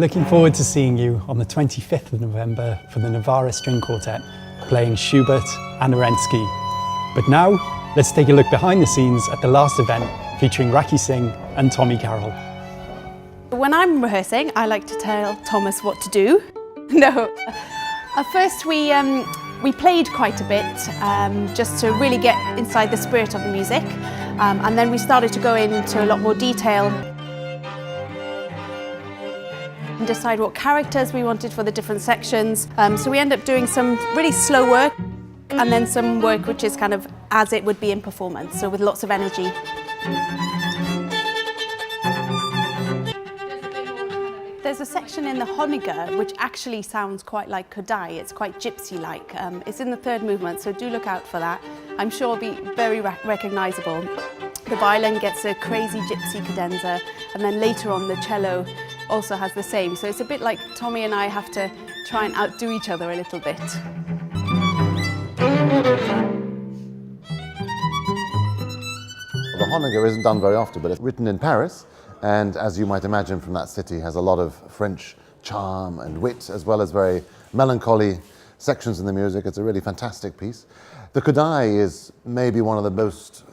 looking forward to seeing you on the 25th of November for the Novara String Quartet, playing Schubert and Arensky. But now, let's take a look behind the scenes at the last event featuring Rakhi Singh and Tommy Carroll. When I'm rehearsing, I like to tell Thomas what to do. No. At first we played quite a bit just to really get inside the spirit of the music, and then we started to go into a lot more detail and decide what characters we wanted for the different sections. So we end up doing some really slow work and then some work which is kind of as it would be in performance, so with lots of energy. There's a section in the Honegger which actually sounds quite like Kodály. It's quite gypsy-like. It's in the third movement, so do look out for that. I'm sure it'll be very recognisable. The violin gets a crazy gypsy cadenza, and then later on the cello also has the same. So it's a bit like Tommy and I have to try and outdo each other a little bit. The Honegger isn't done very often, but it's written in Paris. And as you might imagine from that city, has a lot of French charm and wit, as well as very melancholy sections in the music. It's a really fantastic piece. The Kodály is maybe one of the most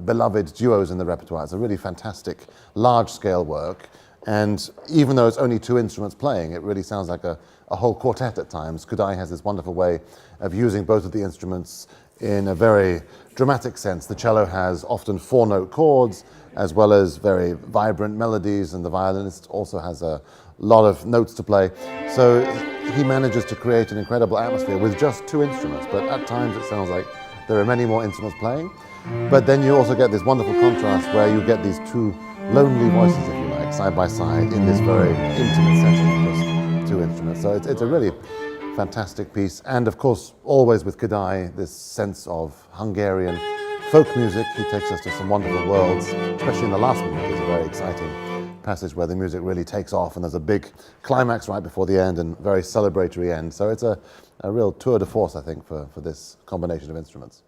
beloved duos in the repertoire. It's a really fantastic, large-scale work. And even though it's only two instruments playing, it really sounds like a whole quartet at times. Kodály has this wonderful way of using both of the instruments in a very dramatic sense. The cello has often four-note chords, as well as very vibrant melodies, and the violinist also has a lot of notes to play. So he manages to create an incredible atmosphere with just two instruments, but at times it sounds like there are many more instruments playing. But then you also get this wonderful contrast where you get these two lonely voices, if you like, side by side in this very intimate setting of just two instruments. So it's a really fantastic piece. And of course, always with Kodály, this sense of Hungarian folk music. He takes us to some wonderful worlds, especially in the last movement. There's a very exciting passage where the music really takes off, and there's a big climax right before the end and very celebratory end. So it's a real tour de force, I think, for this combination of instruments.